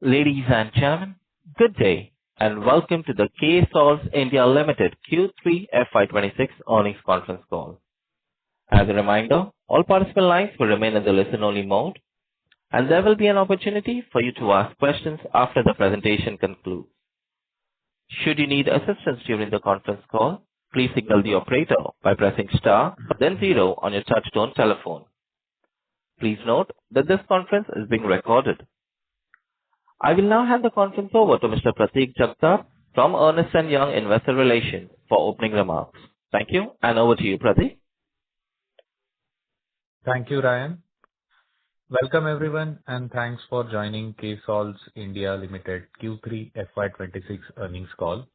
Ladies and gentlemen, good day, and welcome to the Ksolves India Ltd Q3 FY26 earnings conference call. As a reminder, all participant lines will remain in the listen-only mode, and there will be an opportunity for you to ask questions after the presentation concludes. Should you need assistance during the conference call, please signal the operator by pressing star, then zero on your touchtone telephone. Please note that this conference is being recorded. I will now hand the conference over to Mr. Prateek Jagtap from Ernst & Young Investor Relations for opening remarks. Thank you, and over to you, Prateek. Thank you, Ryan. Welcome, everyone, and thanks for joining Ksolves India Ltd Q3 FY26 earnings call.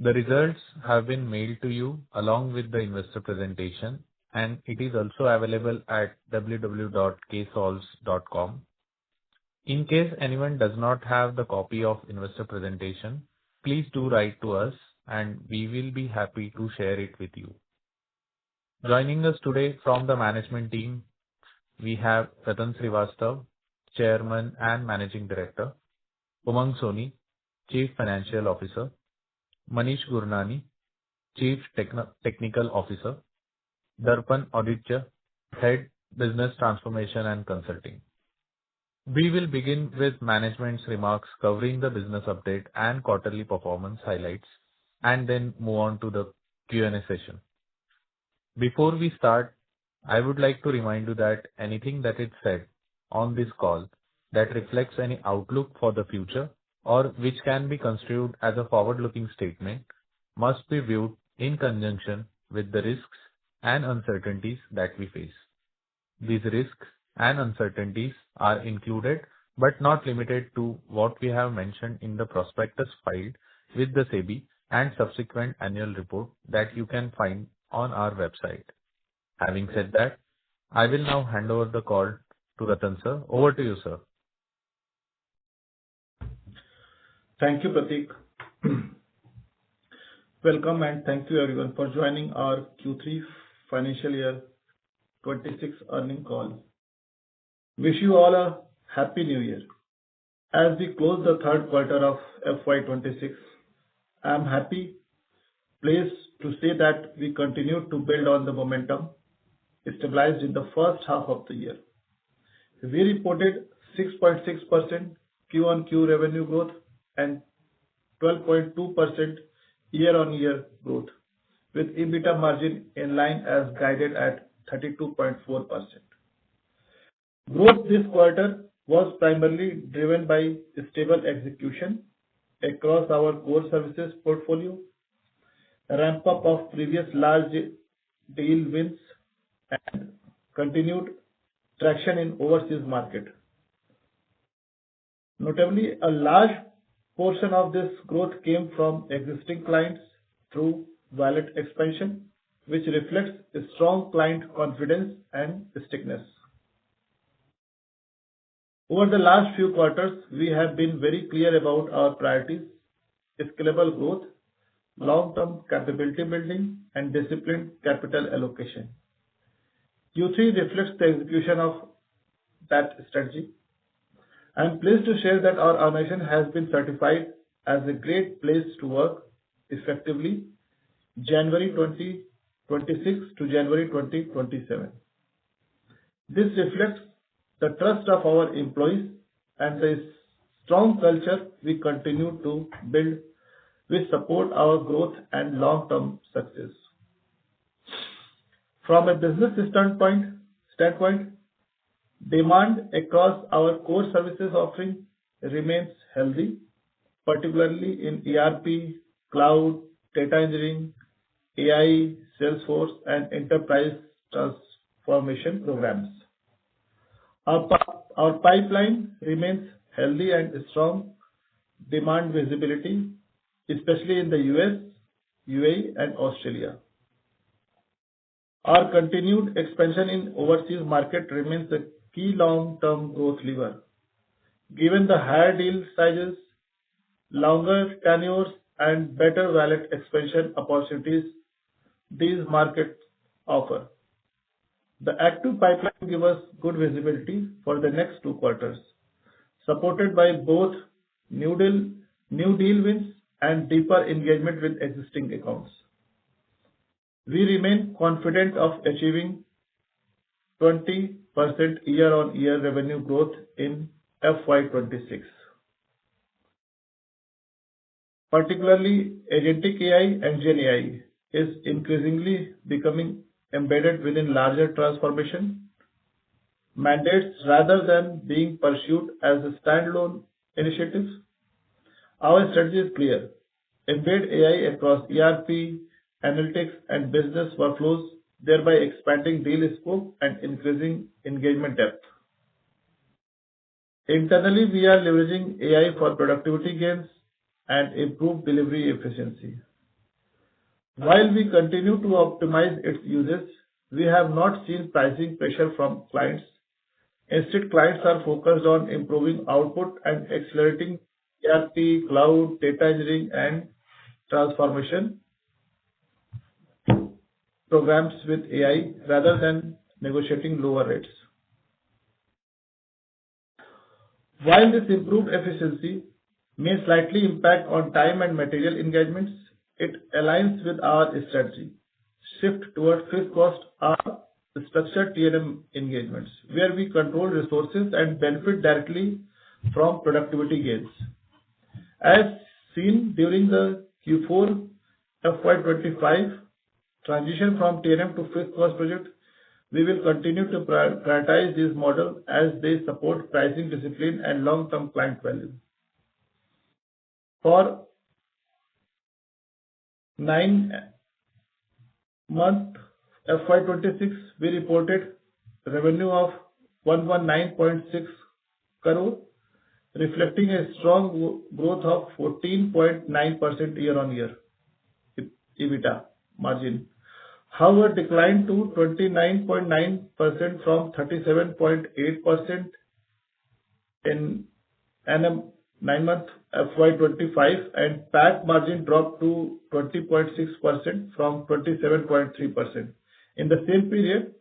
The results have been mailed to you along with the investor presentation, and it is also available at www.ksolves.com. In case anyone does not have the copy of investor presentation, please do write to us and we will be happy to share it with you. Joining us today from the management team, we have Ratan Srivastav, Chairman and Managing Director, Umang Soni, Chief Financial Officer, Manish Gurnani, Chief Technical Officer, Darpan Aditya, Head Business Transformation and Consulting. We will begin with management's remarks covering the business update and quarterly performance highlights, and then move on to the Q&A session. Before we start, I would like to remind you that anything that is said on this call that reflects any outlook for the future or which can be construed as a forward-looking statement must be viewed in conjunction with the risks and uncertainties that we face. These risks and uncertainties are included but not limited to what we have mentioned in the prospectus filed with the SEBI and subsequent annual report that you can find on our website. Having said that, I will now hand over the call to Ratan sir. Over to you, sir. Thank you, Prateek. Welcome and thank you everyone for joining our Q3 financial year 26 earnings call. Wish you all a happy new year. As we close the third quarter of FY26, I am pleased to say that we continue to build on the momentum stabilized in the first half of the year. We reported 6.6% Q-on-Q revenue growth and 12.2% year-on-year growth, with EBITDA margin in line as guided at 32.4%. Growth this quarter was primarily driven by stable execution across our core services portfolio, ramp-up of previous large deal wins, and continued traction in overseas market. Notably, a large portion of this growth came from existing clients through wallet expansion, which reflects a strong client confidence and stickiness. Over the last few quarters, we have been very clear about our priorities: scalable growth, long-term capability building, and disciplined capital allocation. Q3 reflects the execution of that strategy. I am pleased to share that our organization has been certified as a great place to work effectively January 2026 to January 2027. This reflects the trust of our employees and the strong culture we continue to build which support our growth and long-term success. From a business standpoint, demand across our core services offering remains healthy, particularly in ERP, cloud, data engineering, AI, Salesforce, and enterprise transformation programs. Our pipeline remains healthy and strong demand visibility, especially in the US, UAE, and Australia. Our continued expansion in overseas market remains a key long-term growth lever. Given the higher deal sizes, longer tenures, and better wallet expansion opportunities these markets offer. The active pipeline gives us good visibility for the next 2 quarters, supported by both new deal wins and deeper engagement with existing accounts. We remain confident of achieving 20% year-on-year revenue growth in FY26. Particularly, agentic AI and Gen AI is increasingly becoming embedded within larger transformation mandates rather than being pursued as a standalone initiatives. Our strategy is clear: embed AI across ERP, analytics, and business workflows, thereby expanding deal scope and increasing engagement depth. Internally, we are leveraging AI for productivity gains and improved delivery efficiency. While we continue to optimize its usage, we have not seen pricing pressure from clients. Instead, clients are focused on improving output and accelerating ERP, cloud, data engineering, and transformation programs with AI rather than negotiating lower rates. While this improved efficiency may slightly impact on time and material engagements, it aligns with our strategy. Shift towards fixed cost are structured T&M engagements, where we control resources and benefit directly from productivity gains. As seen during the Q4 FY25 transition from T&M to fixed cost project, we will continue to prioritize this model as they support pricing discipline and long-term client value. For 9-month FY26, we reported revenue of 119.6 crore, reflecting a strong growth of 14.9% year-on-year EBITDA margin. However, declined to 29.9% from 37.8% in 9-month FY25, and PAT margin dropped to 20.6% from 27.3% in the same period.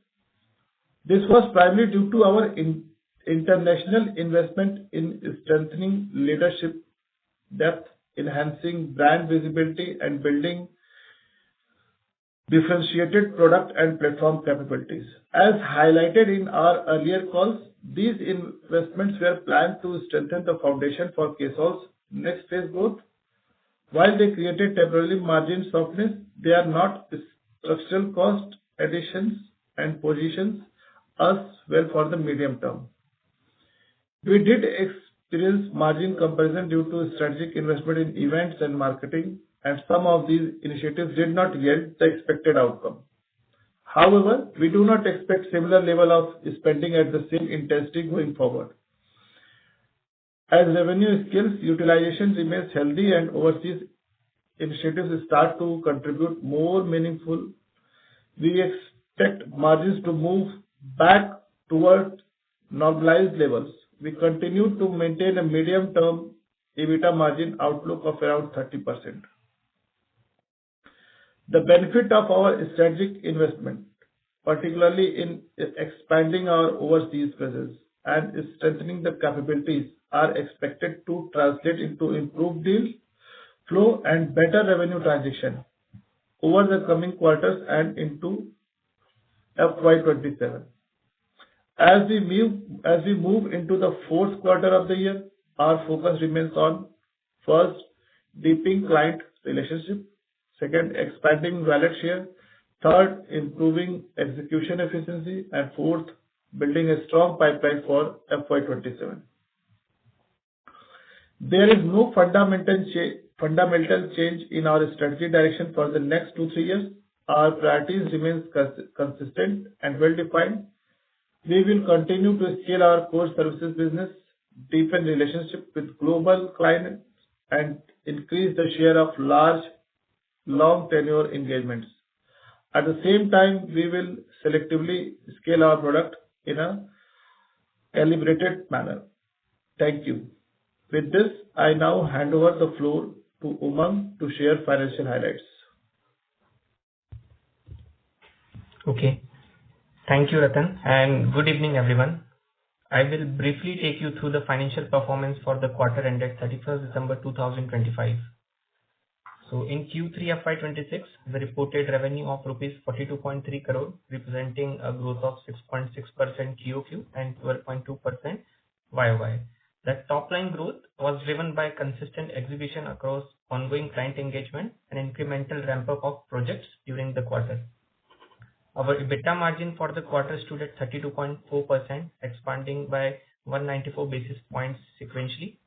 This was primarily due to our international investment in strengthening leadership depth, enhancing brand visibility, and building differentiated product and platform capabilities. As highlighted in our earlier calls, these investments were planned to strengthen the foundation for Ksolves' next phase growth. While they created temporary margin softness, they are not structural cost additions and positions us well for the medium term. We did experience margin comparison due to strategic investment in events and marketing, and some of these initiatives did not yield the expected outcome. However, we do not expect similar level of spending at the same intensity going forward. As revenue scales, utilization remains healthy and overseas initiatives start to contribute more meaningful, we expect margins to move back toward normalized levels. We continue to maintain a medium-term EBITDA margin outlook of around 30%. The benefit of our strategic investment, particularly in expanding our overseas presence and strengthening the capabilities, are expected to translate into improved deal flow and better revenue transition over the coming quarters and into FY27. As we move into the fourth quarter of the year, our focus remains on, first, deepening client relationship, second, expanding wallet share, third, improving execution efficiency, and fourth, building a strong pipeline for FY27. There is no fundamental change in our strategy direction for the next 2-3 years. Our priorities remain consistent and well-defined. We will continue to scale our core services business, deepen relationship with global clients, and increase the share of large, long tenure engagements. At the same time, we will selectively scale our product in a calibrated manner. Thank you. With this, I now hand over the floor to Umang to share financial highlights. Okay. Thank you, Ratan, and good evening, everyone. I will briefly take you through the financial performance for the quarter ended 31st December 2025. So in Q3 FY26, we reported revenue of rupees 42.3 crore, representing a growth of 6.6% QOQ and 12.2% YOY. The top line growth was driven by consistent execution across ongoing client engagement and incremental ramp-up of projects during the quarter. Our EBITDA margin for the quarter stood at 32.4%, expanding by 194 basis points sequentially.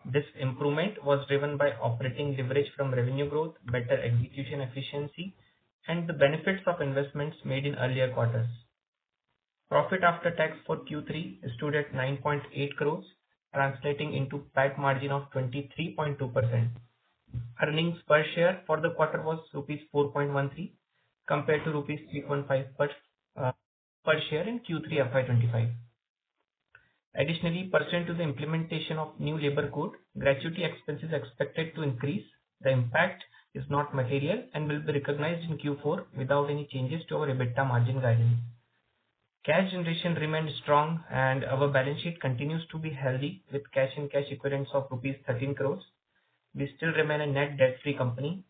This improvement was driven by operating leverage from revenue growth, better execution efficiency, and the benefits of investments made in earlier quarters. Profit after tax for Q3 stood at 9.8 crores, translating into PAT margin of 23.2%. Earnings per share for the quarter was rupees 4.13 compared to rupees 3.5 per share in Q3 FY25. Additionally, pursuant to the implementation of new labor code, gratuity expenses expected to increase. The impact is not material and will be recognized in Q4 without any changes to our EBITDA margin guidance. Cash generation remained strong and our balance sheet continues to be healthy with cash and cash equivalents of rupees 13 crores. We still remain a net debt-free company.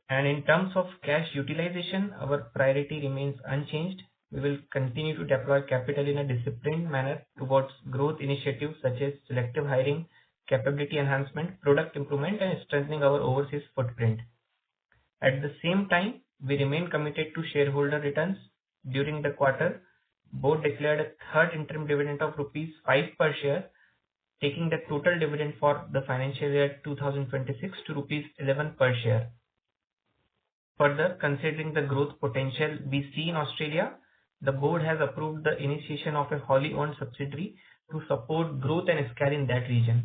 And in terms of cash utilization, our priority remains unchanged. We will continue to deploy capital in a disciplined manner towards growth initiatives such as selective hiring, capability enhancement, product improvement, and strengthening our overseas footprint. At the same time, we remain committed to shareholder returns. During the quarter, board declared a third interim dividend of rupees 5 per share, taking the total dividend for the financial year 2026 to rupees 11 per share. Further, considering the growth potential we see in Australia, the board has approved the initiation of a wholly owned subsidiary to support growth and scale in that region.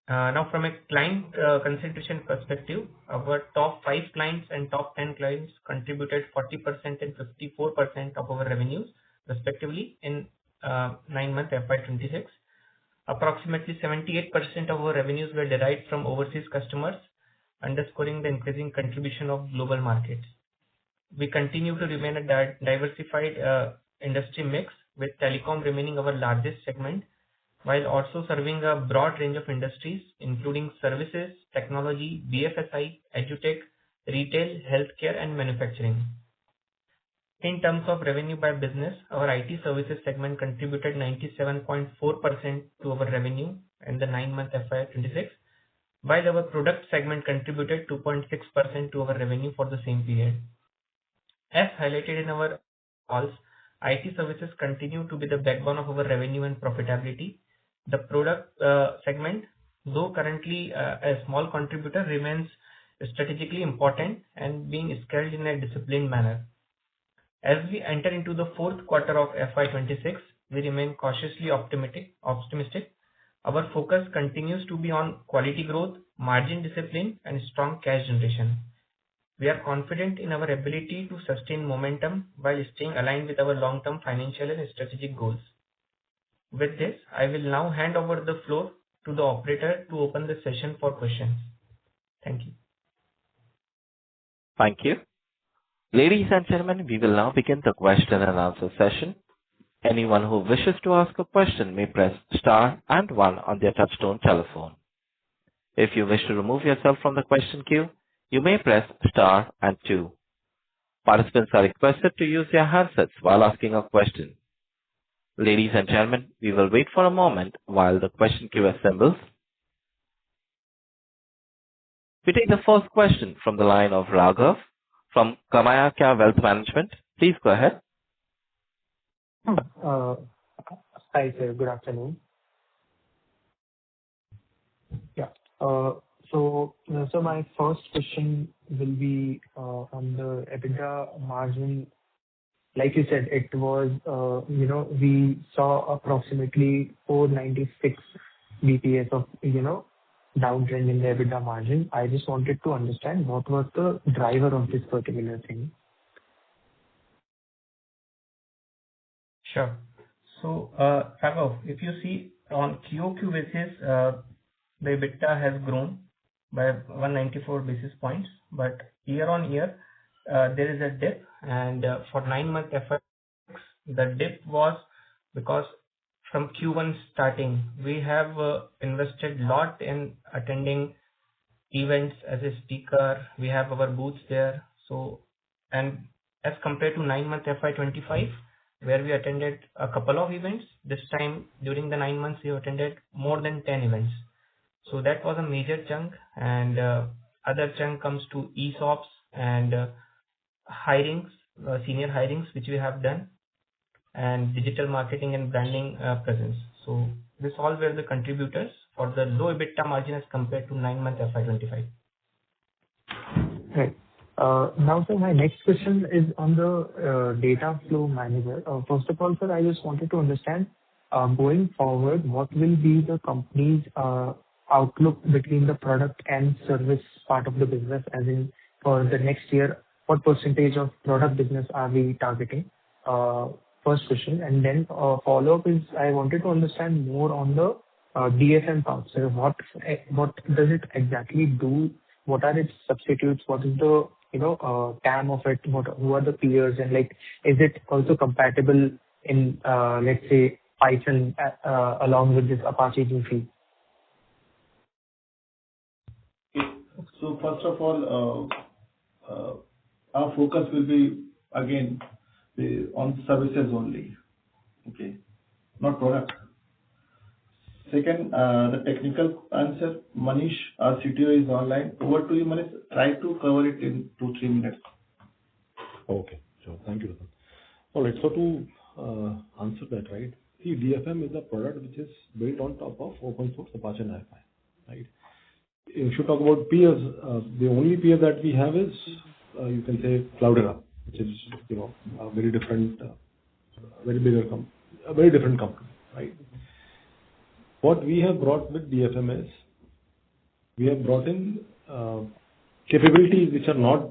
Now, from a client concentration perspective, our top 5 clients and top 10 clients contributed 40% and 54% of our revenues, respectively, in 9-month FY26. Approximately 78% of our revenues were derived from overseas customers, underscoring the increasing contribution of global markets. We continue to remain a diversified industry mix, with telecom remaining our largest segment, while also serving a broad range of industries, including services, technology, BFSI, edutech, retail, healthcare, and manufacturing. In terms of revenue by business, our IT services segment contributed 97.4% to our revenue in the 9-month FY26, while our product segment contributed 2.6% to our revenue for the same period. As highlighted in our calls, IT services continue to be the backbone of our revenue and profitability. The product segment, though currently a small contributor, remains strategically important and being scaled in a disciplined manner. As we enter into the fourth quarter of FY26, we remain cautiously optimistic. Our focus continues to be on quality growth, margin discipline, and strong cash generation. We are confident in our ability to sustain momentum while staying aligned with our long-term financial and strategic goals. With this, I will now hand over the floor to the operator to open the session for questions. Thank you. Thank you. Ladies and gentlemen, we will now begin the question and answer session. Anyone who wishes to ask a question may press star and 1 on their touchtone telephone. If you wish to remove yourself from the question queue, you may press star and 2. Participants are requested to use their handsets while asking a question. Ladies and gentlemen, we will wait for a moment while the question queue assembles. We take the first question from the line of Raghav from Kamayakya Wealth Management. Please go ahead. Hi, sir. Good afternoon. Yeah. So my first question will be on the EBITDA margin. Like you said, it was, we saw approximately 496 BPS of, downtrend in the EBITDA margin. I just wanted to understand what was the driver of this particular thing. Sure. So, Raghav, if you see on QOQ basis, the EBITDA has grown by 194 basis points, but year on year, there is a dip, and for 9-month FY, the dip was because from Q1 starting, we have invested a lot in attending events as a speaker. We have our booths there. So, and as compared to 9-month FY25, where we attended a couple of events, this time during the 9 months, we attended more than 10 events. So that was a major chunk, and other chunk comes to ESOPs and hirings, senior hirings, which we have done, and digital marketing and branding presence. So this all were the contributors for the low EBITDA margin as compared to 9-month FY25. Right. Now, sir, my next question is on the data flow manager. First of all, sir, I just wanted to understand, going forward, what will be the company's outlook between the product and service part of the business, as in for the next year, what percentage of product business are we targeting? First question. And then follow-up is I wanted to understand more on the DFM part. So what does it exactly do? What are its substitutes? What is the TAM of it? Who are the peers? And like, is it also compatible in let's say Python along with this Apache GC? So first of all, our focus will be again on services only. Okay, not product. Second, the technical answer, Manish, our CTO, is online. Over to you, Manish. Try to cover it in 2-3 minutes. Okay, sure. Thank you, Ratan. All right, so to answer that, right? See, DFM is a product which is built on top of open source Apache and NiFi, right? If you talk about peers, the only peer that we have is, you can say, Cloudera, which is, a very different, very different company, right? What we have brought with DFM is, we have brought in capabilities which are not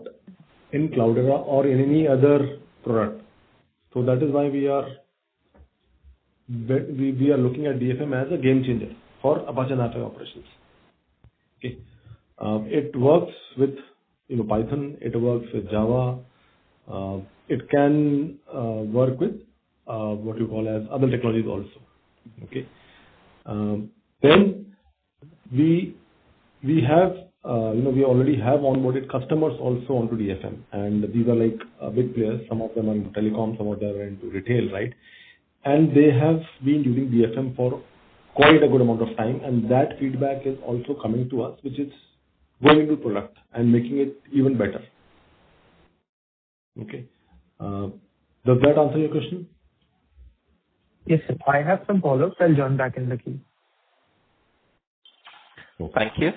in Cloudera or in any other product. So that is why we are looking at DFM as a game changer for Apache NiFi operations. Okay, it works with Python. It works with Java. It can work with what you call as other technologies also. Okay. Then we have we already have onboarded customers also onto DFM, and these are like big players. Some of them are into telecom, some of them are into retail, right? And they have been using DFM for quite a good amount of time, and that feedback is also coming to us, which is going into product and making it even better. Okay. Does that answer your question? Yes, sir. I have some follow-ups. I'll join back in the queue. Thank you.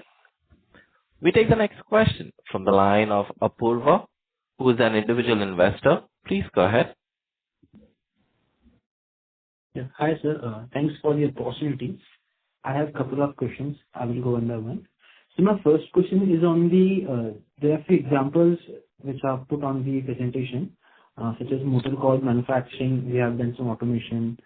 We take the next question from the line of Apurva, who is an individual investor. Please go ahead. Yeah. Hi, sir. Thanks for the opportunity. I have a couple of questions. I will go one by one. So my first question is on there are a few examples which are put on the presentation, such as motor cord manufacturing. We have done some automation.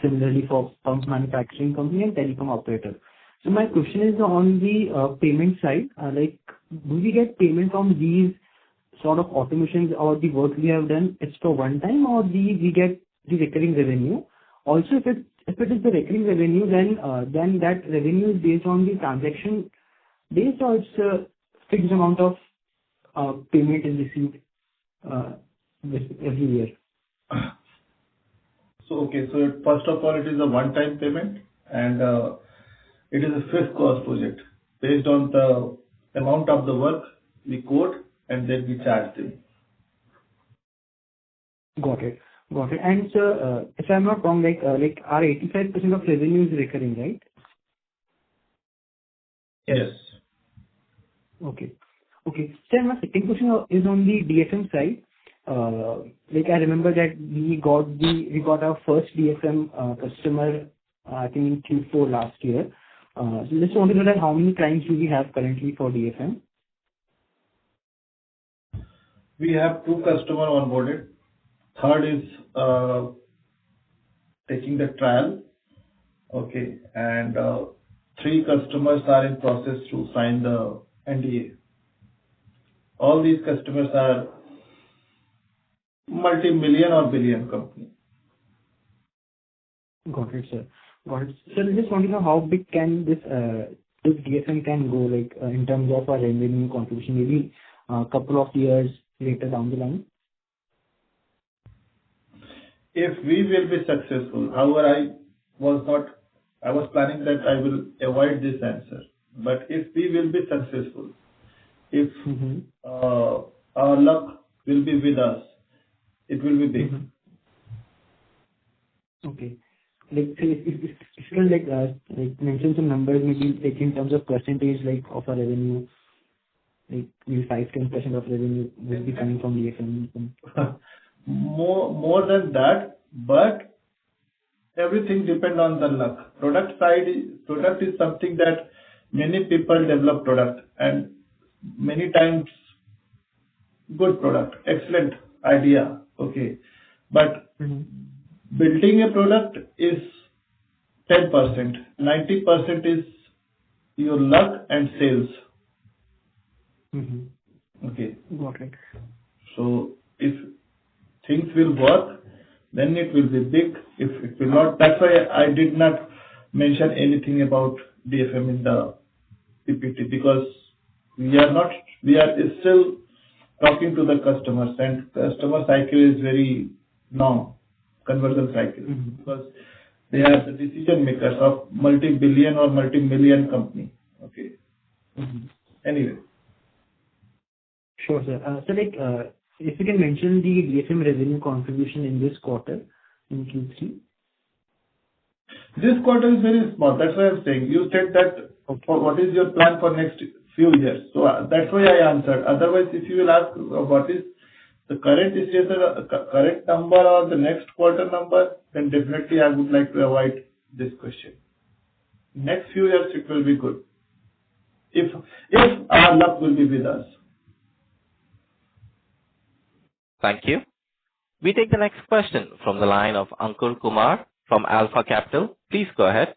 Similarly for pump manufacturing company and telecom operator. So my question is on the payment side, like, do we get payment from these sort of automations or the work we have done? It's for one time, or we get the recurring revenue? Also, if it is the recurring revenue, then that revenue is based on the transaction based, or it's a fixed amount of payment is received every year. So first of all, it is a one-time payment, and it is a fixed cost project based on the amount of the work we code, and then we charge them. Got it. And sir, if I'm not wrong, like our 85% of revenue is recurring, right? Yes. Okay. Sir, my second question is on the DFM side. Like I remember that we got our first DFM customer, I think in Q4 last year. So just wanted to know that how many clients do we have currently for DFM? We have 2 customers onboarded. Third is taking the trial. Okay, and 3 customers are in process to sign the NDA. All these customers are multi-million or billion company. Got it, sir. Got it. Sir, I just want to know how big can this DFM can go, like, in terms of our revenue contribution, maybe a couple of years later down the line? If we will be successful, however, I was planning that I will avoid this answer. But if we will be successful, if Mm-hmm. our luck will be with us, it will be big. Mm-hmm. Okay. Like, say, if you can, like, mention some numbers, maybe, like, in terms of percentage, like, of our revenue, like, maybe 5-10% of revenue will be coming from DFM. More than that, but everything depend on the luck. Product is something that many people develop product, and many times good product, excellent idea, okay. But Mm-hmm. building a product is 10%. 90% is your luck and sales. Mm-hmm. Okay. Got it. So if things will work, then it will be big. If it will not, that's why I did not mention anything about DFM in the PPT, because we are still talking to the customers, and customer cycle is very long, conversion cycle, Mm-hmm. because they are the decision makers of multi-billion or multi-million company. Okay. Mm-hmm. Anyway. Sure, sir. So, like, if you can mention the DFM revenue contribution in this quarter, in Q3. This quarter is very small. That's why I'm saying. You said that, Okay. what is your plan for next few years? So that's why I answered. Otherwise, if you will ask what is the current situation, current number or the next quarter number, then definitely I would like to avoid this question. Next few years it will be good. If our luck will be with us. Thank you. We take the next question from the line of Ankur Kumar from Alpha Capital. Please go ahead.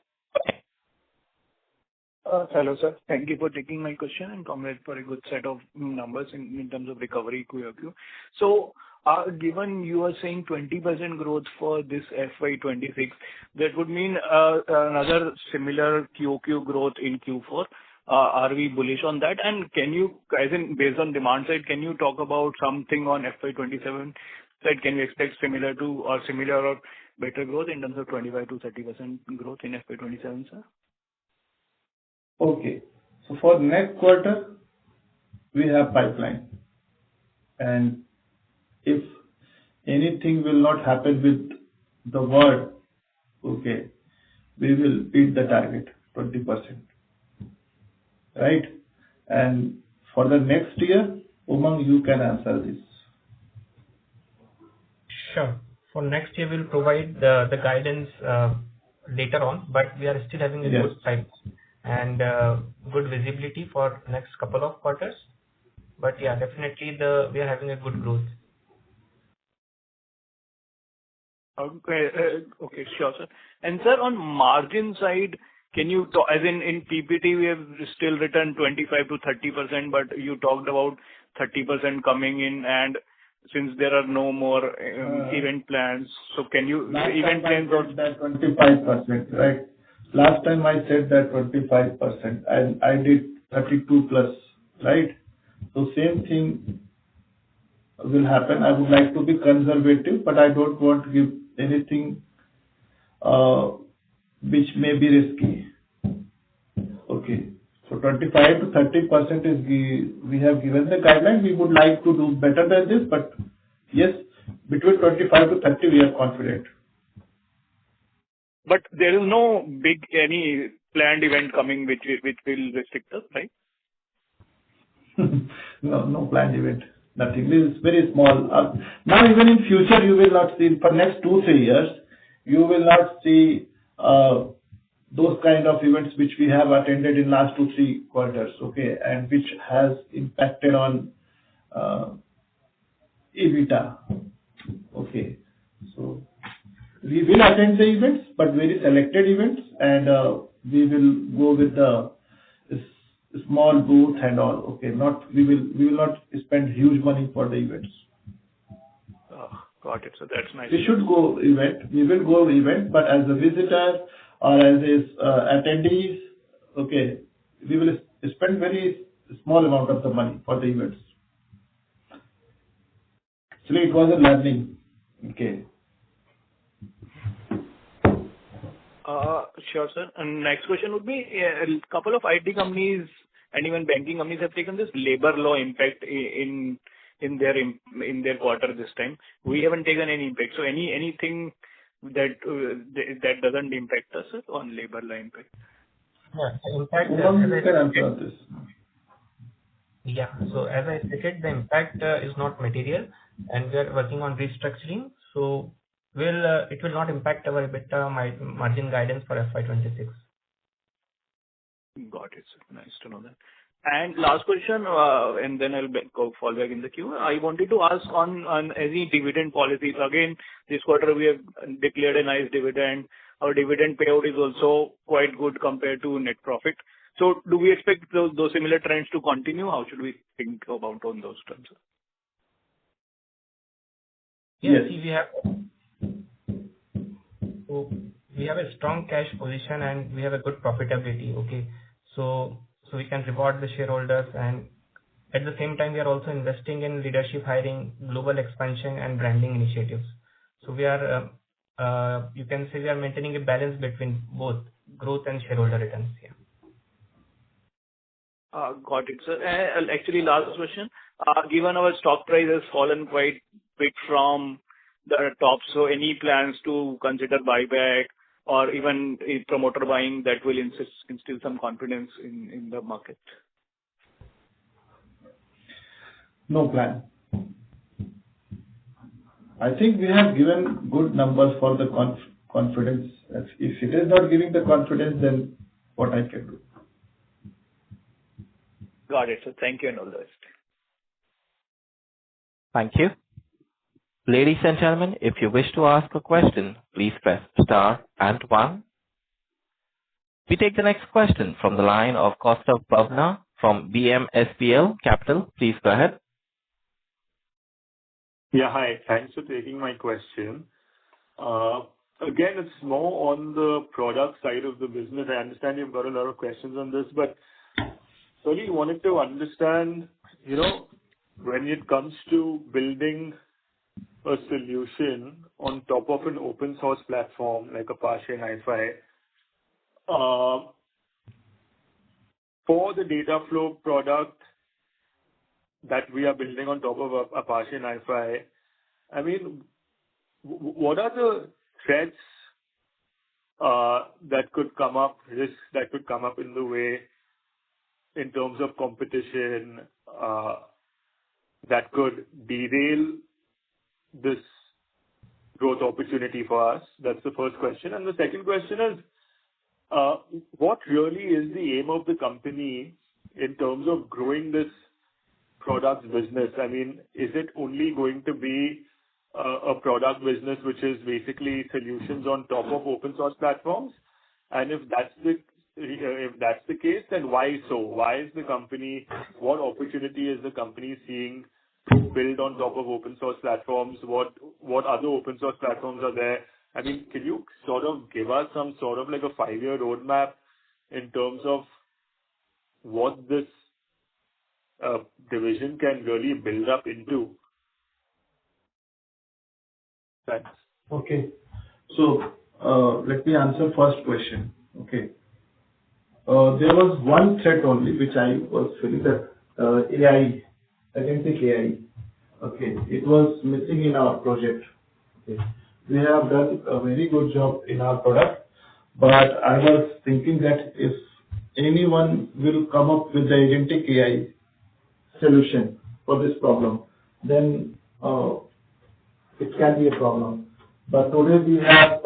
Hello, sir. Thank you for taking my question, and congrats for a good set of numbers in terms of recovery QoQ. So, given you are saying 20% growth for this FY26, that would mean another similar QoQ growth in Q4. Are we bullish on that? And can you, as in based on demand side, can you talk about something on FY27 side? Can we expect similar or better growth in terms of 25 to 30% growth in FY27, sir? Okay. So for next quarter, we have pipeline. And if anything will not happen with the world, okay, we will beat the target, 20%. Right? And for the next year, Umang, you can answer this. Sure. For next year, we'll provide the guidance later on, but we are still having a Yes. good pipe and good visibility for next couple of quarters. But yeah, definitely we are having a good growth. Okay, sure, sir. And sir, on margin side, can you talk, as in PPT, we have still written 25 to 30%, but you talked about 30% coming in, and since there are no more event plans, so can you event plans or that 25%, right? Last time I said that 25%, and I did 32 plus, right? So same thing will happen. I would like to be conservative, but I don't want to give anything which may be risky. Okay. So 25 to 30% is we have given the guideline. We would like to do better than this, but yes, between 25 to 30 we are confident. But there is no big any planned event coming which will restrict us, right? No planned event. Nothing. This is very small. Now even in future you will not see, for next 2-3 years, you will not see those kind of events which we have attended in last 2-3 quarters, okay, and which has impacted on EBITDA. Okay. So we will attend the events, but very selected events, and we will go with the small booth and all. Okay, we will not spend huge money for the events. Got it. So that's nice. We should go event. We will go event, but as a visitor or as attendees, okay, we will spend very small amount of the money for the events. Actually, it was a learning. Okay. Sure, sir. And next question would be, a couple of IT companies and even banking companies have taken this labor law impact in their quarter this time. We haven't taken any impact. So anything that doesn't impact us on labor law impact? Yeah. In fact, You can answer this. yeah. So as I stated, the impact is not material, and we are working on restructuring. So it will not impact our EBITDA margin guidance for FY26. Got it, sir. Nice to know that. And last question, and then I'll fall back in the queue. I wanted to ask on any dividend policies. Again, this quarter we have declared a nice dividend. Our dividend payout is also quite good compared to net profit. So do we expect those similar trends to continue? How should we think about on those terms? Yes. We have a strong cash position and we have a good profitability. Okay. So we can reward the shareholders, and at the same time we are also investing in leadership hiring, global expansion and branding initiatives. So we are, you can say we are maintaining a balance between both growth and shareholder returns. Yeah. Got it, sir. Actually, last question. Given our stock price has fallen quite big from the top, so any plans to consider buyback or even a promoter buying that will instill some confidence in the market? No plan. I think we have given good numbers for the confidence. If it is not giving the confidence, then what I can do? Got it, sir. Thank you and all the best. Thank you. Ladies and gentlemen, if you wish to ask a question, please press star and 1. We take the next question from the line of Ksolves Bhavna from BMSPL Capital. Please go ahead. Yeah, hi. Thanks for taking my question. Again, it's more on the product side of the business. I understand you've got a lot of questions on this, but solely wanted to understand, when it comes to building a solution on top of an open source platform like Apache and iFi, for the data flow product that we are building on top of Apache and iFi, I mean, what are the threats that could come up, risks that could come up in the way in terms of competition that could derail this growth opportunity for us? That's the first question. And the second question is, what really is the aim of the company in terms of growing this product business? I mean, is it only going to be a product business which is basically solutions on top of open source platforms? And if that's the case, then why so? Why is the company, what opportunity is the company seeing to build on top of open source platforms? What other open source platforms are there? I mean, can you sort of give us some sort of like a 5-year roadmap in terms of what this division can really build up into? Thanks. Okay. So let me answer first question. Okay. There was one threat only which I was feeling, that AI, agentic AI. Okay. It was missing in our project. Okay. We have done a very good job in our product, but I was thinking that if anyone will come up with the agentic AI solution for this problem, then it can be a problem. But today we have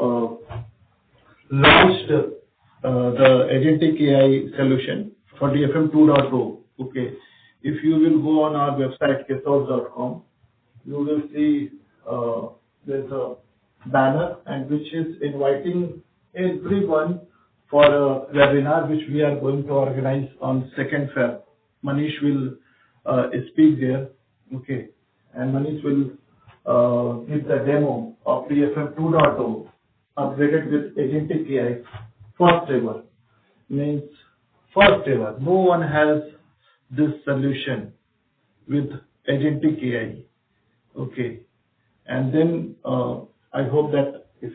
launched the agentic AI solution for DFM 2.0. Okay. If you will go on our website, ksolves.com, you will see there's a banner and which is inviting everyone for a webinar which we are going to organize on 2nd Feb. Manish will speak there. Okay. And Manish will give the demo of DFM 2.0 upgraded with agentic AI. First ever. Means first ever. No one has this solution with agentic AI. Okay. And then I hope that if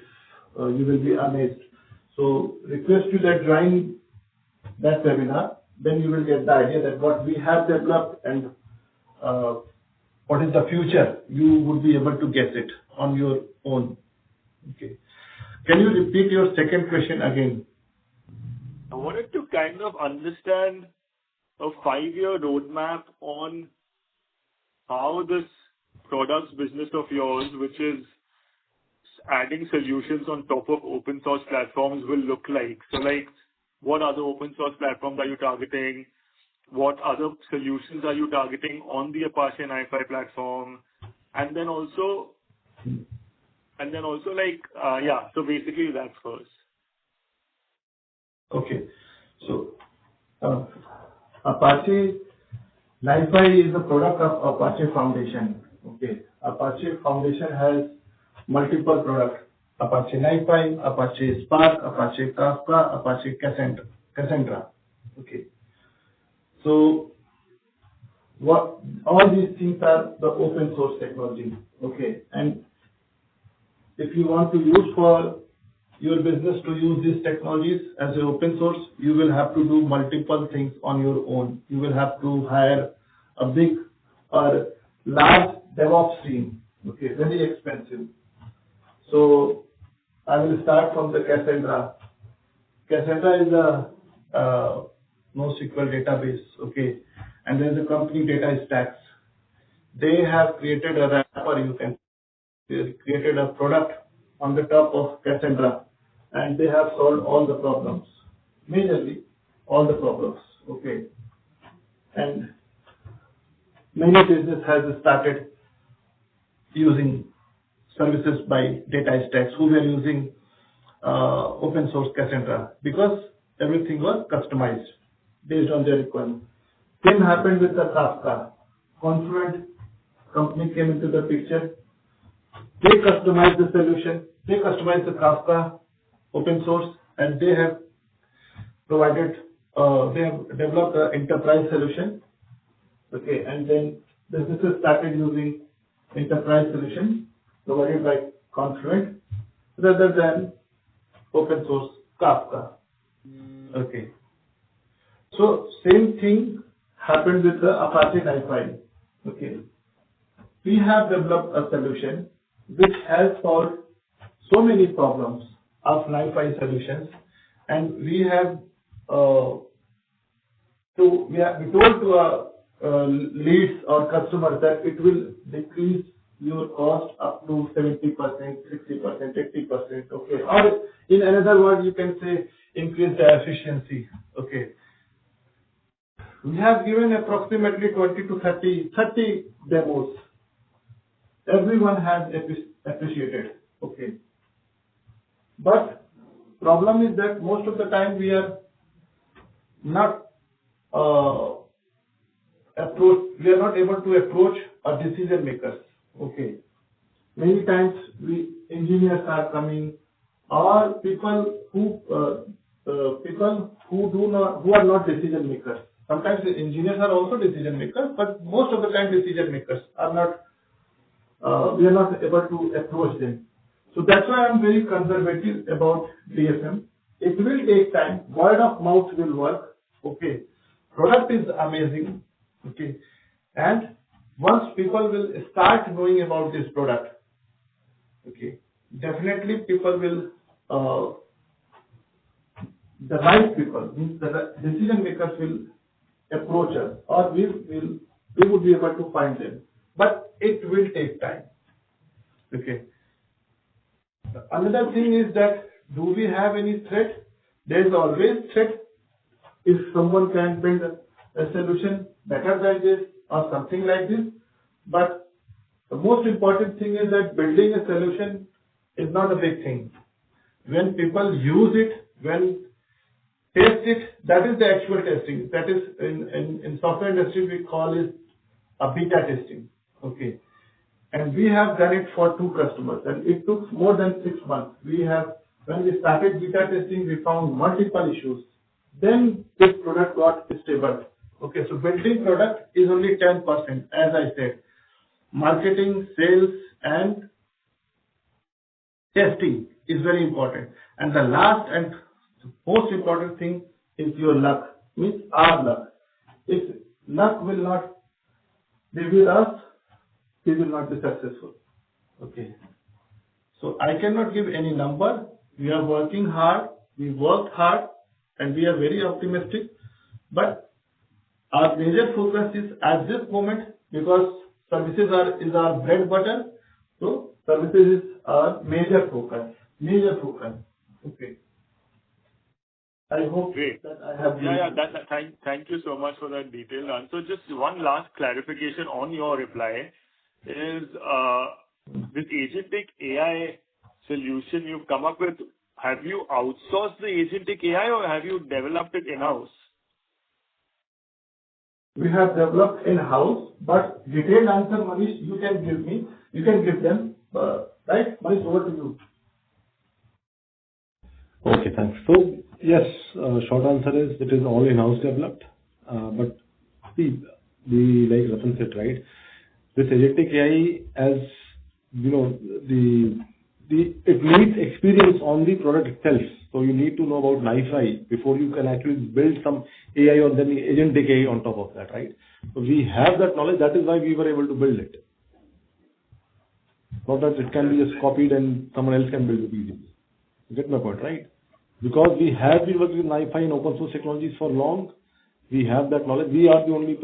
you will be amazed. So request you that join that webinar, then you will get the idea that what we have developed and what is the future. You would be able to guess it on your own. Okay. Can you repeat your second question again? I wanted to kind of understand a 5-year roadmap on how this products business of yours, which is adding solutions on top of open source platforms, will look like. So like, what other open source platforms are you targeting? What other solutions are you targeting on the Apache NiFi platform? And then also like, so basically that first. Okay. So, Apache NiFi is a product of Apache Foundation. Okay. Apache Foundation has multiple products. Apache NiFi, Apache Spark, Apache Kafka, Apache Cassandra. Okay. So, all these things are the open source technology. Okay. And if you want to use for your business to use these technologies as an open source, you will have to do multiple things on your own. You will have to hire a big or large DevOps team. Okay, very expensive. So I will start from the Cassandra. Cassandra is a NoSQL database. Okay, and there's a company Data Stacks. They have created a wrapper. They created a product on the top of Cassandra, and they have solved all the problems, majorly all the problems. Okay, and many business has started using services by Data Stacks who were using open source Cassandra because everything was customized based on their requirement. Same happened with the Kafka. Confluent company came into the picture. They customized the solution. They customized the Kafka open source, and they have provided. They have developed an enterprise solution. Okay, and then businesses started using enterprise solution provided by Confluent rather than open source Kafka. Okay. So same thing happened with the Apache NiFi. Okay. We have developed a solution which has solved so many problems of NiFi solutions, and we have we told to our leads or customers that it will decrease your cost up to 70%, 60%, 80%. Okay, or in another word, you can say increase the efficiency. Okay. We have given approximately 20 to 30 demos. Everyone has appreciated. Okay. But problem is that most of the time we are not able to approach our decision makers. Okay. Many times engineers are coming, or people who are not decision makers. Sometimes the engineers are also decision makers, but most of the time decision makers are not. We are not able to approach them. So that's why I'm very conservative about DFM. It will take time. Word of mouth will work. Okay. Product is amazing. Okay. And once people will start knowing about this product, okay, definitely people will, the right people, means the decision makers will approach us, or we would be able to find them. But it will take time. Okay. Another thing is that, do we have any threat? There is always threat. If someone can build a solution better than this or something like this. But the most important thing is that building a solution is not a big thing. When people use it, when test it, that is the actual testing. That is in software industry we call it a beta testing. Okay. And we have done it for 2 customers, and it took more than 6 months. When we started beta testing, we found multiple issues. Then this product got stable. Okay, so building product is only 10%, as I said. Marketing, sales, and testing is very important. And the last and most important thing is your luck, means our luck. If luck will not be with us, we will not be successful. Okay. So I cannot give any number. We are working hard, we worked hard, and we are very optimistic. But our major focus is at this moment, because services is our bread and butter. So services is our major focus. Major focus. Okay. I hope Great. that I have. Thank you so much for that detailed answer. Just one last clarification on your reply is this agentic AI solution you've come up with. Have you outsourced the agentic AI or have you developed it in-house? We have developed in-house, but detailed answer, Manish, you can give me. You can give them. Right? Manish, over to you. Okay, thanks. So yes, short answer is it is all in-house developed. But see, like Ratan said, right? This agentic AI, as you know, it needs experience on the product itself. So you need to know about Wi-Fi before you can actually build some AI or then agentic AI on top of that, right? So we have that knowledge. That is why we were able to build it. Not that it can be just copied and someone else can build it easily. You get my point, right? Because we have been working with Wi-Fi and open source technologies for long, we have that knowledge. We are the only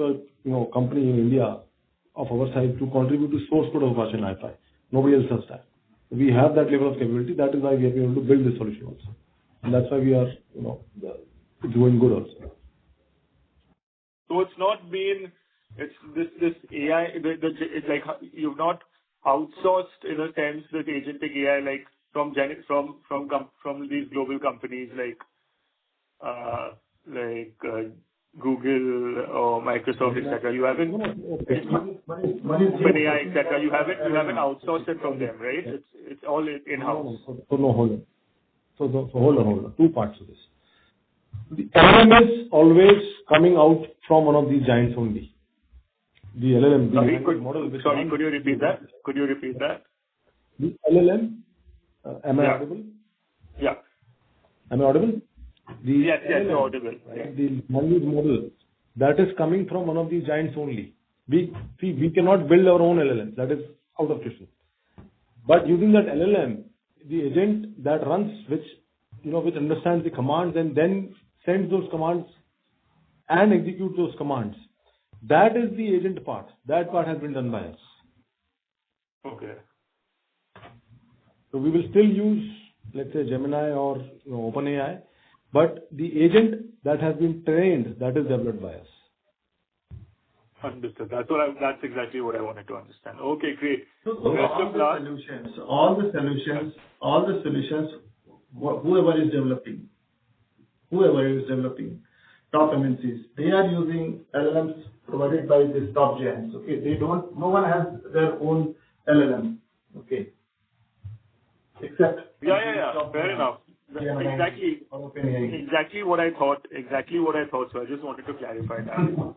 company in India of our size to contribute to source code of Apache Wi-Fi. Nobody else does that. We have that level of capability. That is why we have been able to build this solution also. And that's why we are, doing good also. So it's not been, it's this AI, it's like you've not outsourced in a sense this agentic AI like from these global companies like Google or Microsoft, etc. You haven't OpenAI, etc. You haven't outsourced it from them, right? It's all in-house. Hold on. So hold on. 2 parts to this. The LLM is always coming out from one of these giants only. The LLM. Could you repeat that? The LLM. Am I audible? Yeah. Am I audible? Yes, you're audible. Right? The language model that is coming from one of these giants only. We cannot build our own LLM. That is out of question. But using that LLM, the agent that runs, which understands the commands and then sends those commands and executes those commands, that is the agent part. That part has been done by us. Okay. So we will still use, let's say, Gemini or OpenAI, but the agent that has been trained, that is developed by us. Understood. That's exactly what I wanted to understand. Okay, great. So all the solutions, whoever is developing, top MNCs, they are using LLMs provided by these top giants. Okay, no one has their own LLM. Okay, except fair enough. Exactly what I thought. So I just wanted to clarify that.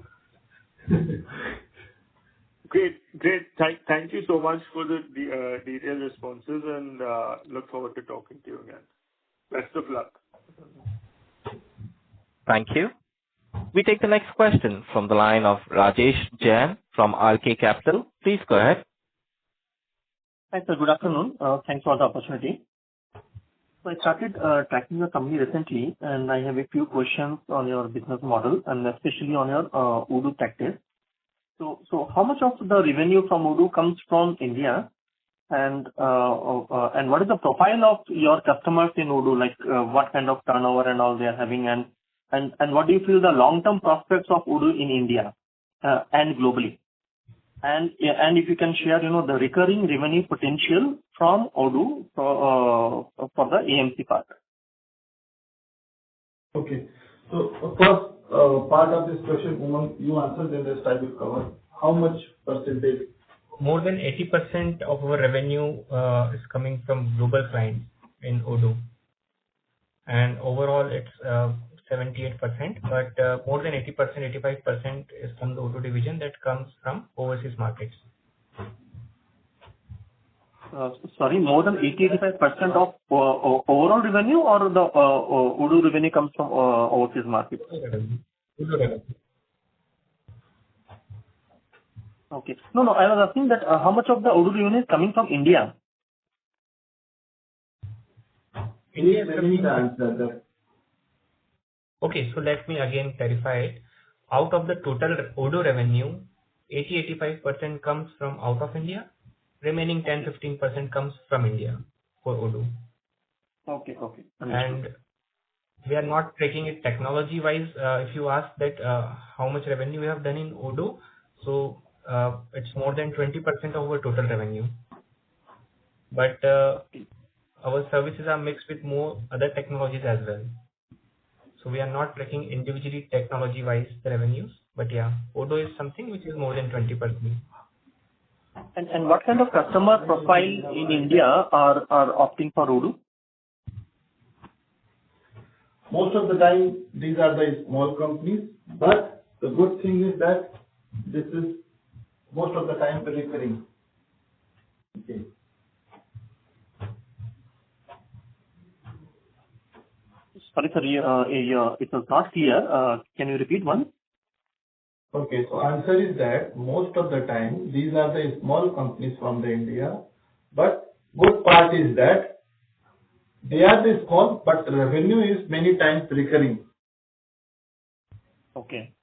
Great. Thank you so much for the detailed responses, and look forward to talking to you again. Best of luck. Thank you. We take the next question from the line of Rajesh Jain from RK Capital. Please go ahead. Hi, sir. Good afternoon. Thanks for the opportunity. So I started tracking your company recently, and I have a few questions on your business model and especially on your Odoo practice. So how much of the revenue from Odoo comes from India, and what is the profile of your customers in Odoo? Like what kind of turnover and all they are having, and what do you feel the long-term prospects of Odoo in India and globally? And if you can share, the recurring revenue potential from Odoo for the AMC part. Okay. So first part of this question, Umang, you answer, then the rest I will cover. How much percentage more than 80% of our revenue is coming from global clients in Odoo, and overall it's 78%, but more than 80%, 85% is from the Odoo division that comes from overseas markets. Sorry, more than 80-85% of overall revenue, or the Odoo revenue comes from overseas markets? Odoo revenue. Okay. No, I was asking that how much of the Odoo revenue is coming from India? India is coming. Okay, so let me again clarify it. Out of the total Odoo revenue, 80-85% comes from out of India. Remaining 10-15% comes from India for Odoo. Okay. Understood. And we are not tracking it technology-wise. If you ask that how much revenue we have done in Odoo, so it's more than 20% of our total revenue. But our services are mixed with more other technologies as well. So we are not tracking individually technology-wise the revenues. But yeah, Odoo is something which is more than 20%. And what kind of customer profile in India are opting for Odoo? Most of the time, these are the small companies, but the good thing is that this is most of the time recurring. Okay. Sorry, it was not clear. Can you repeat one? Okay, so answer is that most of the time these are the small companies from the India, but good part is that they are the small, but revenue is many times recurring. Okay.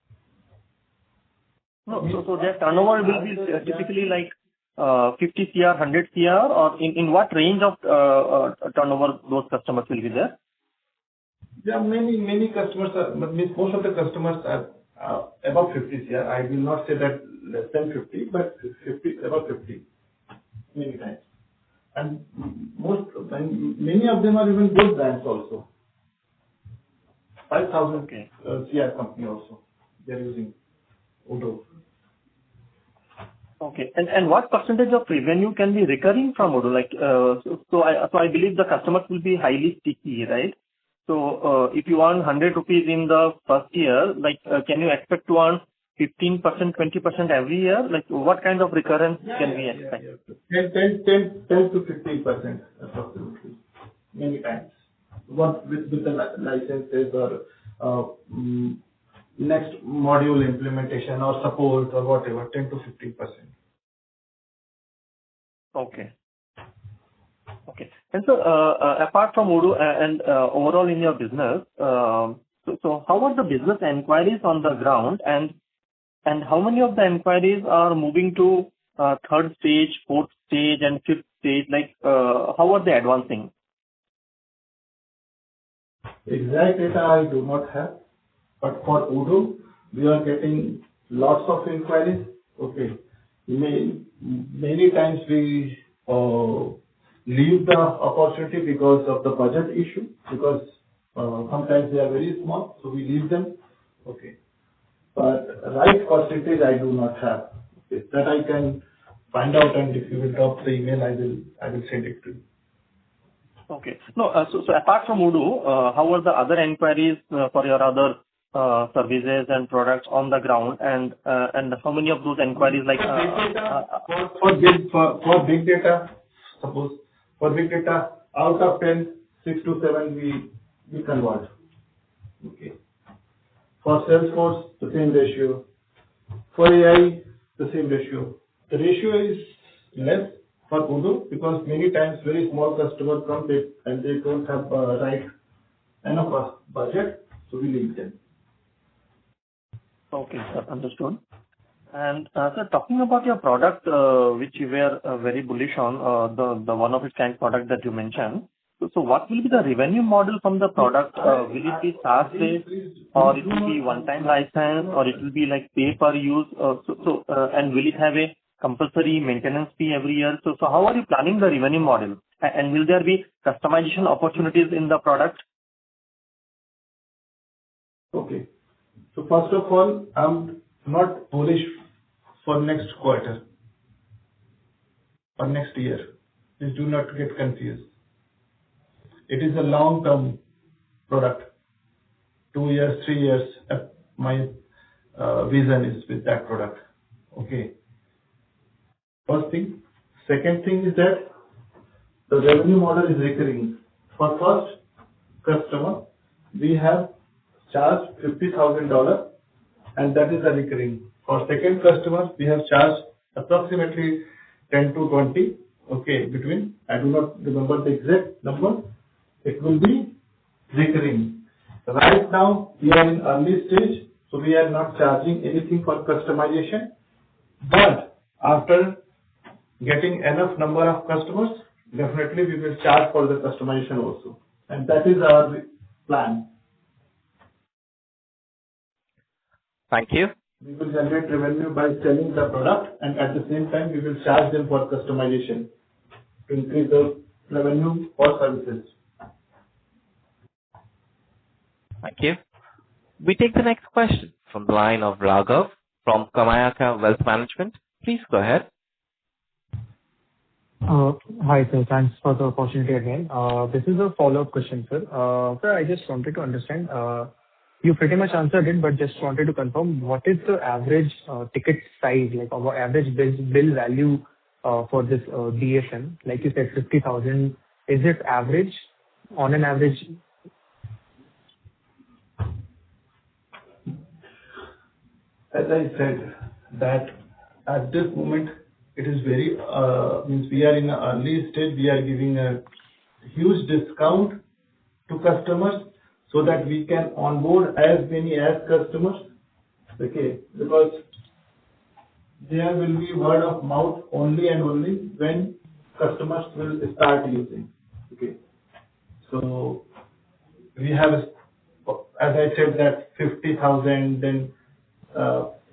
No, so their turnover will be typically like 50 CR, 100 CR, or in what range of turnover those customers will be there? There are many customers, most of the customers are above 50 CR. I will not say that less than 50, but 50, above 50, many times. And many of them are even good brands also. 5,000 CR company also. They are using Odoo. Okay. And what percentage of revenue can be recurring from Odoo? Like, so I believe the customers will be highly sticky, right? So if you earn 100 rupees in the first year, like, can you expect to earn 15%, 20% every year? Like, what kind of recurrence can we expect? 10 to 15% approximately, many times. What with the licenses or next module implementation or support or whatever, 10 to 15%. Okay. And so, apart from Odoo and overall in your business, so how are the business inquiries on the ground, and how many of the inquiries are moving to third stage, fourth stage, and fifth stage? Like, how are they advancing? Exact data I do not have, but for Odoo, we are getting lots of inquiries. Okay. Many times we leave the opportunity because of the budget issue, because sometimes they are very small, so we leave them. Okay. But right percentage I do not have. Okay. That I can find out, and if you will drop the email, I will send it to you. Okay. No, so apart from Odoo, how are the other inquiries for your other services and products on the ground, and how many of those inquiries like for big data, suppose for big data, out of 10, 6 to 7 we convert. Okay. For Salesforce, the same ratio. For AI, the same ratio. The ratio is less for Odoo because many times very small customers come and they don't have right enough budget, so we leave them. Okay, sir, understood. And sir, talking about your product, which you were very bullish on, the one of its kind product that you mentioned. So what will be the revenue model from the product? Will it be SaaS based, or it will be one-time license, or it will be like pay per use? And will it have a compulsory maintenance fee every year? So how are you planning the revenue model? And will there be customization opportunities in the product? Okay. So first of all, I'm not bullish for next quarter. or next year. Please do not get confused. It is a long-term product, 2 years, 3 years. My vision is with that product. Okay. First thing. Second thing is that the revenue model is recurring. For first customer, we have charged $50,000, and that is a recurring. For second customer, we have charged approximately 10 to 20. Okay, between. I do not remember the exact number. It will be recurring. Right now, we are in early stage, so we are not charging anything for customization. But after getting enough number of customers, definitely we will charge for the customization also. And that is our plan. Thank you. We will generate revenue by selling the product, and at the same time, we will charge them for customization to increase the revenue for services. Thank you. We take the next question from the line of Raghav from Kamayaka Wealth Management. Please go ahead. Hi, sir. Thanks for the opportunity again. This is a follow-up question, sir. Sir, I just wanted to understand, you pretty much answered it, but just wanted to confirm, what is the average ticket size, like our average bill value for this DSM? Like you said, 50,000. Is it average, on an average? As I said, that at this moment, it is very, means we are in an early stage, we are giving a huge discount to customers so that we can onboard as many as customers. Okay, because there will be word of mouth only and only when customers will start using. Okay, so we have, as I said, that 50,000, then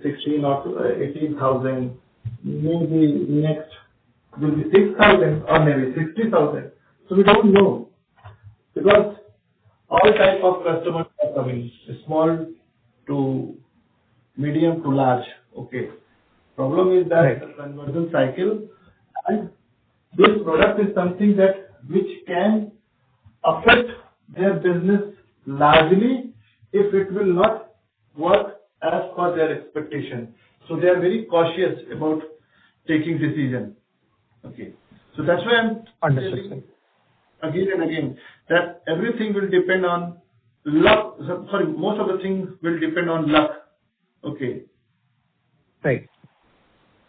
16 or 18,000. Maybe next will be 6,000 or maybe 60,000. So we don't know, because all type of customers are coming, small to medium to large. Okay. Problem is that the conversion cycle, and this product is something that which can affect their business largely if it will not work as per their expectation. So they are very cautious about taking decision. Okay. So that's why I'm Understood, again and again that everything will depend on luck. Sorry, most of the things will depend on luck. Okay. Right.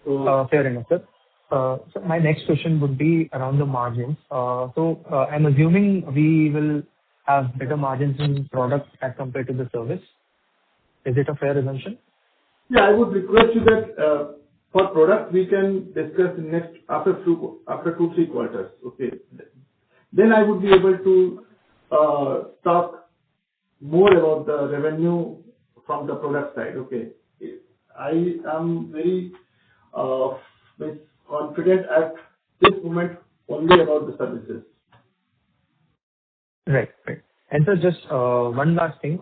So, Fair enough, sir. So my next question would be around the margins. So I'm assuming we will have better margins in product as compared to the service. Is it a fair assumption? yeah, I would request you that for product we can discuss in next after 2-3 quarters. Okay. Then I would be able to talk more about the revenue from the product side. Okay. I am very confident at this moment only about the services. Right. Right. And so just one last thing.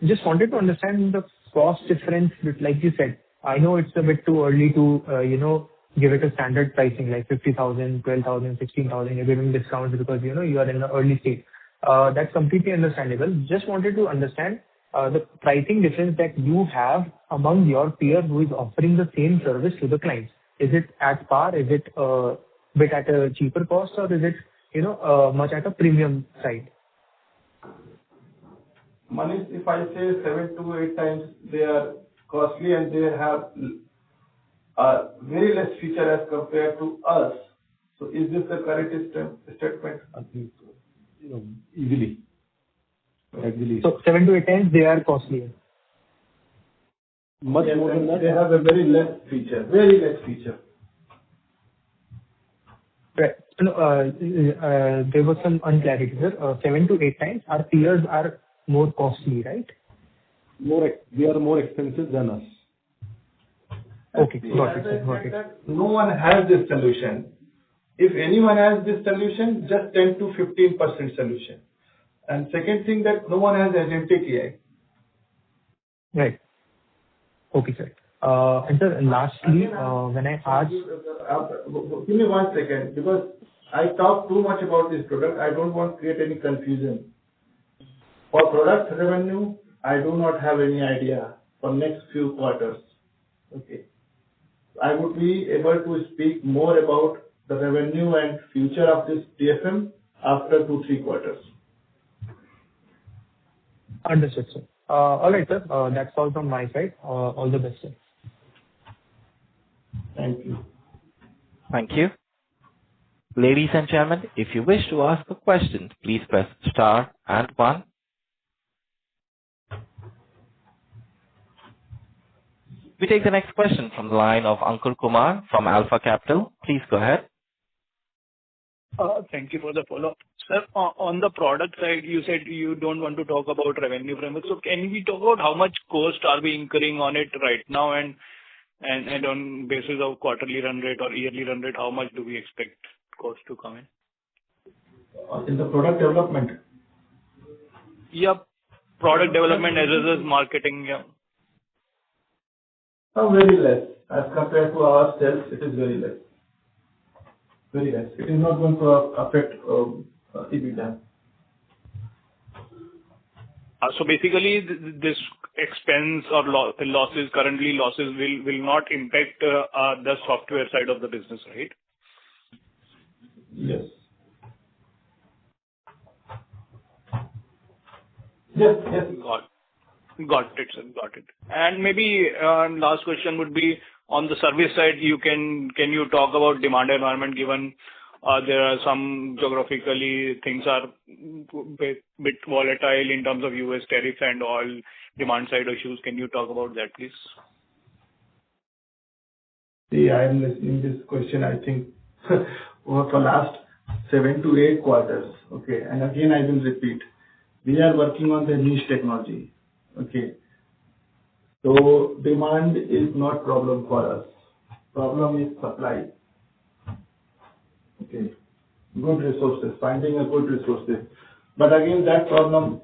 Just wanted to understand the cost difference, like you said. I know it's a bit too early to, give it a standard pricing like 50,000, 12,000, 16,000. You're giving discounts because, you are in the early stage. That's completely understandable. Just wanted to understand the pricing difference that you have among your peer who is offering the same service to the clients. Is it at par? Is it a bit at a cheaper cost, or is it, much at a premium side? Manish, if I say 7 to 8 times they are costly and they have very less feature as compared to us. So is this the correct statement? I think so. Easily. Easily. So 7 to 8 times they are costlier. Much more than that. They have a very less feature. Very less feature. Right. There was some unclarity here. 7 to 8 times our peers are more costly, right? They are more expensive than us. Okay. Got it. Got it. No one has this solution. If anyone has this solution, just 10 to 15% solution. And second thing that no one has agentic AI. Right. Okay, sir. And sir, lastly, when I asked... Give me 1 second, because I talk too much about this product. I don't want to create any confusion. For product revenue, I do not have any idea for next few quarters. Okay. I would be able to speak more about the revenue and future of this DFM after 2-3 quarters. Understood, sir. All right, sir. That's all from my side. All the best, sir. Thank you. Thank you. Ladies and gentlemen, if you wish to ask a question, please press star and one. We take the next question from the line of Ankur Kumar from Alpha Capital. Please go ahead. Thank you for the follow-up. Sir, on the product side, you said you don't want to talk about revenue framework. So can we talk about how much cost are we incurring on it right now, and on basis of quarterly run rate or yearly run rate, how much do we expect cost to come in? In the product development? Yep. Product development as well as marketing, yeah. Very less. As compared to our sales, it is very less. Very less. It is not going to affect EBITDA. So basically, this expense or losses, currently losses will not impact the software side of the business, right? Yes. Yes, yes. Got it, sir. Got it. And maybe last question would be on the service side. Can you talk about demand environment, given there are some geographically things are bit volatile in terms of US tariffs and all demand side issues. Can you talk about that, please? See, I am listening this question, I think, for last 7 to 8 quarters. Okay. And again, I will repeat. We are working on the niche technology. Okay. So demand is not problem for us. Problem is supply. Okay. Good resources, finding a good resources. But again, that problem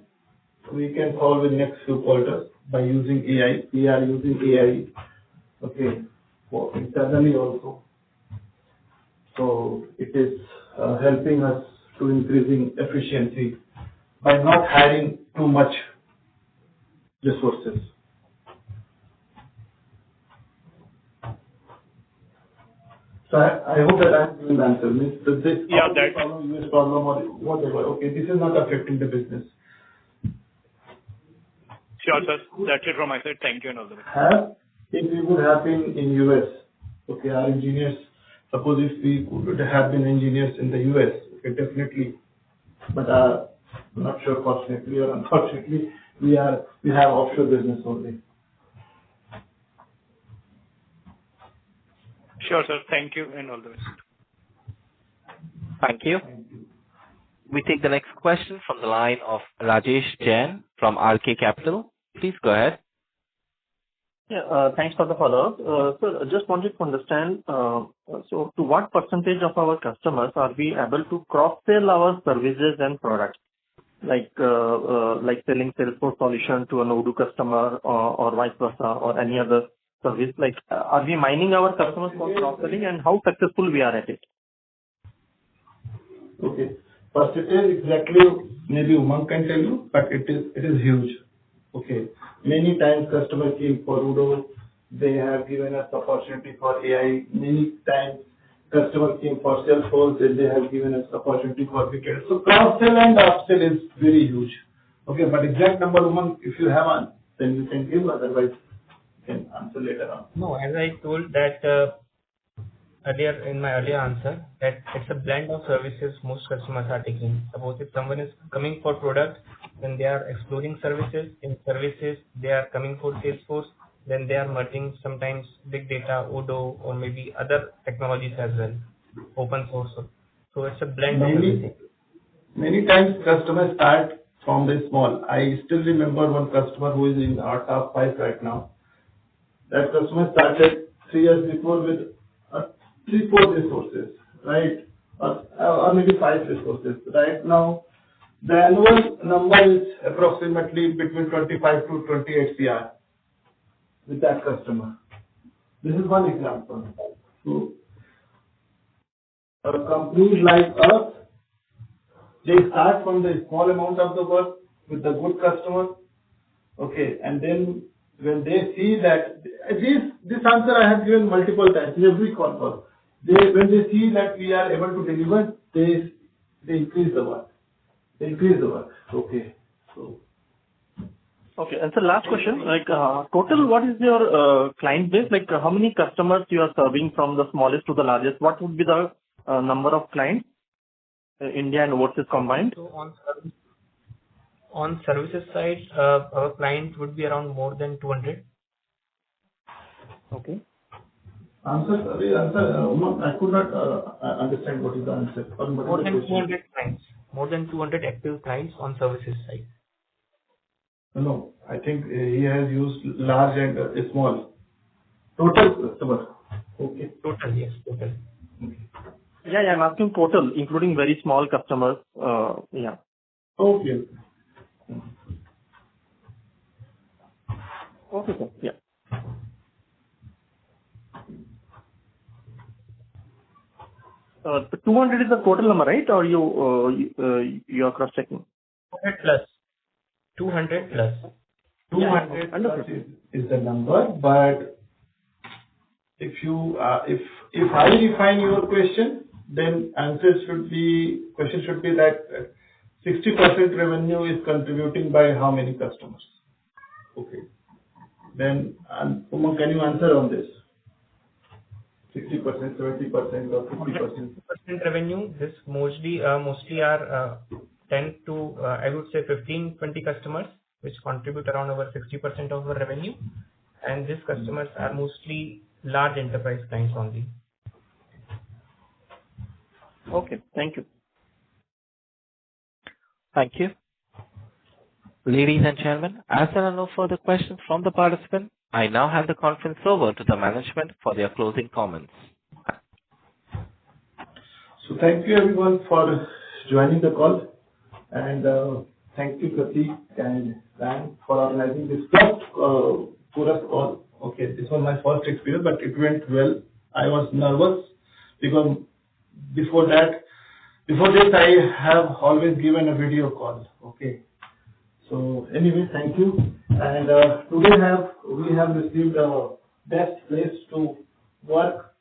we can solve in next few quarters by using AI. We are using AI, okay, for internally also. So it is helping us to increasing efficiency by not hiring too much resources. So I hope that I am giving the answer. Means this problem, US problem or whatever. Okay, this is not affecting the business. Sure, sir. That's it from my side. Thank you and all the best. If we would have been in US, okay, our engineers, suppose if we would have been engineers in the US, okay, definitely. But I'm not sure, fortunately or unfortunately, we have offshore business only. Sure, sir. Thank you and all the best. Thank you. We take the next question from the line of Rajesh Jain from RK Capital. Please go ahead. Yeah, thanks for the follow-up. Sir, I just wanted to understand, so to what percentage of our customers are we able to cross-sell our services and products? Like selling Salesforce solution to an Odoo customer or vice versa, or any other service? Like, are we mining our customers for cross-selling, and how successful we are at it? Okay. Percentage exactly, maybe Umang can tell you, but it is huge. Okay. Many times customer came for Odoo, they have given us opportunity for AI. Many times customer came for Salesforce, and they have given us opportunity for Wicked. So cross-sell and upsell is very huge. Okay, but exact number, Umang, if you have one, then you can give, otherwise you can answer later on. No, as I told that earlier in my earlier answer, that it's a blend of services most customers are taking. Suppose if someone is coming for product, then they are exploring services. In services, they are coming for Salesforce. Then they are merging sometimes big data, Odoo, or maybe other technologies as well, open source. So it's a blend of everything. Many times customers start from the small. I still remember one customer who is in our top 5 right now. That customer started 3 years before with 3-4 resources, right? Or maybe 5 resources. Right now, the annual number is approximately between 25 to 28 CR with that customer. This is one example. So companies like us, they start from the small amount of the work with the good customer. Okay, and then when they see that this answer I have given multiple times in every call. When they see that we are able to deliver, they increase the work. Okay. So Okay. And so last question, like, total, what is your client base? Like, how many customers you are serving from the smallest to the largest? What would be the number of clients, India and overseas combined? So on services side, our clients would be around more than 200. Okay. Sorry, Umang, I could not understand what is the answer. More than 200 clients. More than 200 active clients on services side. No, I think he has used large and small. Total customer. Okay. Total, yes, total. Yeah, I'm asking total, including very small customers. Yeah. Okay. Okay, sir. Yeah. The 200 is the total number, right? Or you are cross-checking? 200 plus. 200 plus. 200 plus is the number, but if I define your question, then question should be that 60% revenue is contributing by how many customers? Okay. Then, Umang, can you answer on this? 60%, 70% or 50%? 50% revenue, this mostly are 10 to, I would say 15, 20 customers, which contribute around over 60% of our revenue. And these customers are mostly large enterprise clients only. Okay. Thank you. Thank you. Ladies and gentlemen, as there are no further questions from the participant, I now hand the conference over to the management for their closing comments. So thank you everyone for joining the call, and thank you Pratik and Dan for organizing this first Chorus call. Okay, this was my first experience, but it went well. I was nervous because before this I have always given a video call. Okay. So anyway, thank you. And today we have received a best place to work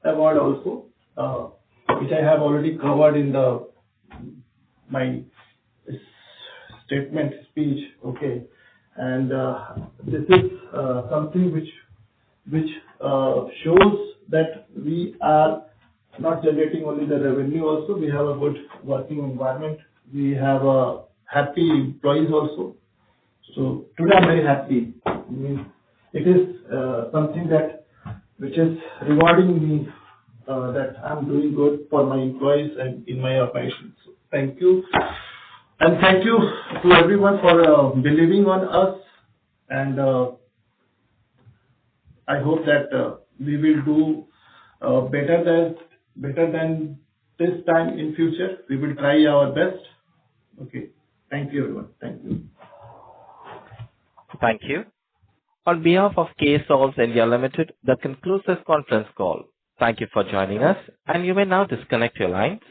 award also, which I have already covered in my statement speech. Okay, and this is something which shows that we are not generating only the revenue. Also, we have a good working environment. We have happy employees also. So today I'm very happy. I mean, it is something which is rewarding me that I'm doing good for my employees and in my operations. So thank you. And thank you to everyone for believing on us. And I hope that we will do better than this time in future. We will try our best. Okay. Thank you, everyone. Thank you. Thank you. On behalf of Ksolves India Ltd, that concludes this conference call. Thank you for joining us, and you may now disconnect your lines.